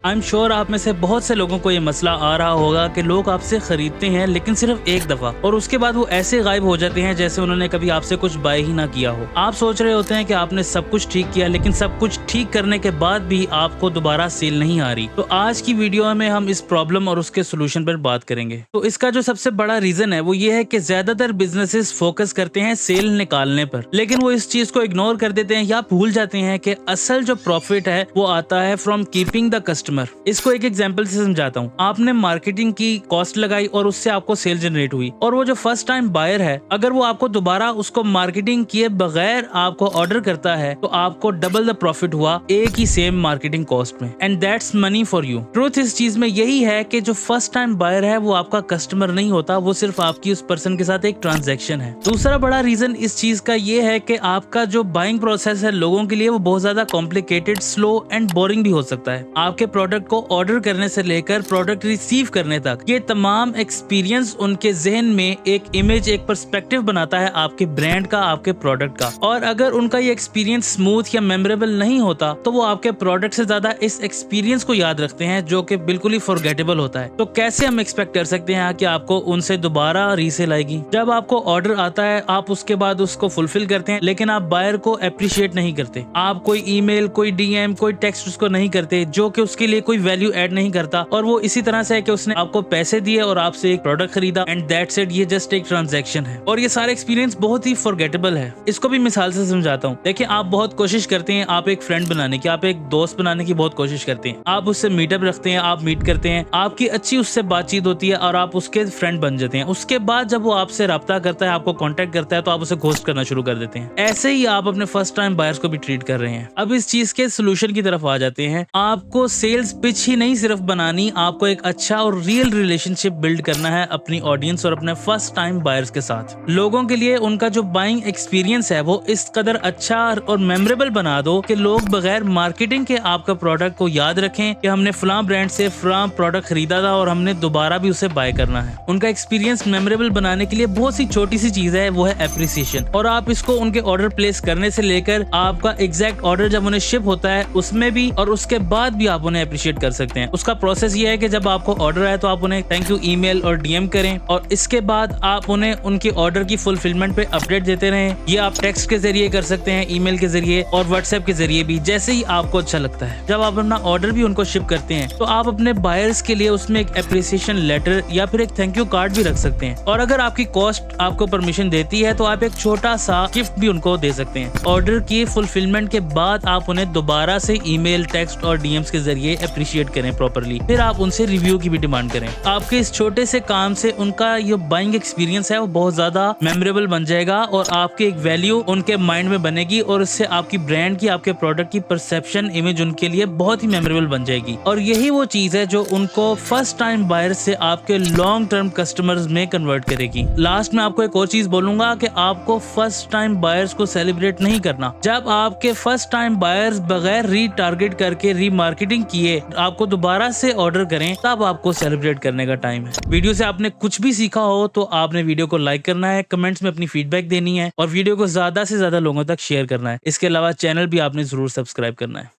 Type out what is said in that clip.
I am sure आप में से बहुत से लोगों को ये मसला आ रहा होगा कि लोग आपसे खरीदते हैं लेकिन सिर्फ एक दफा और उसके बाद वो ऐसे गायब हो जाते हैं जैसे उन्होंने कभी आपसे कुछ बाय ही ना किया हो। आप सोच रहे होते हैं कि आपने सब कुछ ठीक किया, लेकिन सब कुछ ठीक करने के बाद भी आपको दोबारा सेल नहीं आ रही। तो आज की वीडियो में हम इस प्रॉब्लम और उसके सोल्यूशन पर बात करेंगे। तो इसका जो सबसे बड़ा रीजन है वो ये है कि ज्यादातर बिजनेसेस फोकस करते हैं सेल निकालने पर, लेकिन वो इस चीज को इग्नोर कर देते हैं या भूल जाते हैं कि असल जो प्रॉफिट है वो आता है फ्रॉम कीपिंग द कस्टमर। इसको एक एग्जांपल से समझाता हूँ। आपने मार्केटिंग की कॉस्ट लगाई और उससे आपको सेल जनरेट हुई, और वो जो फर्स्ट टाइम बायर है अगर वो आपको दोबारा उसको मार्केटिंग किए बगैर आपको ऑर्डर करता है तो आपको डबल द प्रॉफिट हुआ एक ही सेम मार्केटिंग कॉस्ट में, and that's money for you. Truth इस चीज में यही है कि जो फर्स्ट टाइम बायर है वो आपका कस्टमर नहीं होता, वो सिर्फ आपकी उस पर्सन के साथ एक ट्रांजैक्शन है। दूसरा बड़ा रीजन इस चीज का ये है कि आपका जो बाइंग प्रोसेस है लोगों के लिए वो बहुत ज्यादा कॉम्प्लिकेटेड, स्लो एंड बोरिंग भी हो सकता है। आपके प्रोडक्ट को ऑर्डर करने से लेकर प्रोडक्ट रिसीव करने तक ये तमाम एक्सपीरियंस उनके जहन में एक इमेज, एक पर्सपेक्टिव बनाता है आपके ब्रांड का, आपके प्रोडक्ट का। और अगर उनका ये एक्सपीरियंस स्मूथ या मेमोरेबल नहीं होता तो वो आपके प्रोडक्ट से ज्यादा इस एक्सपीरियंस को याद रखते हैं जो कि बिल्कुल ही फॉरगेटेबल होता है। तो कैसे हम एक्सपेक्ट कर सकते हैं कि आपको उनसे दोबारा रीसेल आएगी? जब आपको ऑर्डर आता है आप उसके बाद उसको फुलफिल करते हैं, लेकिन आप बायर को अप्रिशिएट नहीं करते। आप कोई ईमेल, कोई डीएम, कोई टेक्स्ट उसको नहीं करते जो कि उसके लिए कोई वैल्यू ऐड नहीं करता, और वो इसी तरह से है कि उसने आपको पैसे दिए और आपसे एक प्रोडक्ट खरीदा एंड दैट्स इट। ये जस्ट एक ट्रांजैक्शन है और ये सारे एक्सपीरियंस बहुत ही फॉरगेटेबल है। इसको भी मिसाल से समझाता हूँ। देखिए, आप बहुत कोशिश करते हैं, आप एक फ्रेंड बनाने की, आप एक दोस्त बनाने की बहुत कोशिश करते हैं। आप उससे मीटअप रखते हैं, आप मीट करते हैं, आपकी अच्छी उससे बातचीत होती है और आप उसके फ्रेंड बन जाते हैं। उसके बाद जब वो आपसे रब्ता करता है, आपको कॉन्टेक्ट करता है, तो आप उसे घोस्ट करना शुरू कर देते हैं। ऐसे ही आप अपने फर्स्ट टाइम बायर्स को भी ट्रीट कर रहे हैं। अब इस चीज के सोल्यूशन की तरफ आ जाते हैं। आपको सेल्स पिच ही नहीं सिर्फ बनानी, आपको एक अच्छा और रियल रिलेशनशिप बिल्ड करना है अपनी ऑडियंस और अपने फर्स्ट टाइम बायर्स के साथ। लोगों के लिए उनका जो बाइंग एक्सपीरियंस है वो इस कदर अच्छा और मेमोरेबल बना दो कि लोग बगैर मार्केटिंग के आपका प्रोडक्ट को याद रखें कि हमने फलां ब्रांड से फलां प्रोडक्ट खरीदा था और हमने दोबारा भी उसे बाय करना है। उनका एक्सपीरियंस मेमोरेबल बनाने के लिए बहुत सी छोटी सी चीज है, वो है एप्रिसिएशन। और आप इसको उनके ऑर्डर प्लेस करने से लेकर आपका एग्जैक्ट ऑर्डर जब उन्हें शिप होता है उसमें भी और उसके बाद भी आप उन्हें अप्रिशिएट कर सकते हैं। उसका प्रोसेस ये है कि जब आपको ऑर्डर आए तो आप उन्हें थैंक यू ईमेल और डीएम करें, और इसके बाद आप उन्हें उनकी ऑर्डर की फुलफिलमेंट पे अपडेट देते रहें। ये आप टेक्स्ट के जरिए कर सकते हैं, ईमेल के जरिए और व्हाट्सएप के जरिए भी, जैसे ही आपको अच्छा लगता है। जब आप अपना ऑर्डर भी उनको शिप करते हैं तो आप अपने बायर्स के लिए उसमें एक अप्रिसिएशन लेटर या फिर एक थैंक यू कार्ड भी रख सकते हैं। और अगर आपकी कॉस्ट आपको परमिशन देती है तो आप एक छोटा सा गिफ्ट भी उनको दे सकते हैं। ऑर्डर की फुलफिलमेंट के बाद आप उन्हें दोबारा से ईमेल, टेक्स्ट और डीएम्स के जरिए अप्रिशिएट करें प्रॉपर्ली। फिर आप उनसे रिव्यू की भी डिमांड करें। आपके इस छोटे से काम से उनका ये बाइंग एक्सपीरियंस है वो बहुत ज्यादा मेमोरेबल बन जाएगा और आपकी एक वैल्यू उनके माइंड में बनेगी, और इससे आपकी ब्रांड की, आपके प्रोडक्ट की परसेप्शन, इमेज उनके लिए बहुत ही मेमोरेबल बन जाएगी। और यही वो चीज है जो उनको फर्स्ट टाइम बायर से आपके लॉन्ग टर्म कस्टमर्स में कन्वर्ट करेगी। लास्ट में आपको एक और चीज बोलूंगा कि आपको फर्स्ट टाइम बायर्स को सेलिब्रेट नहीं करना। जब आपके फर्स्ट टाइम बायर्स बगैर रीटारगेट करके रीमार्केटिंग किए आपको दोबारा से ऑर्डर करें, तब आपको सेलिब्रेट करने का टाइम है। वीडियो से आपने कुछ भी सीखा हो तो आपने वीडियो को लाइक करना है, कमेंट्स में अपनी फीडबैक देनी है और वीडियो को ज्यादा से ज्यादा लोगों तक शेयर करना है। इसके अलावा चैनल भी आपने जरूर सब्सक्राइब करना है।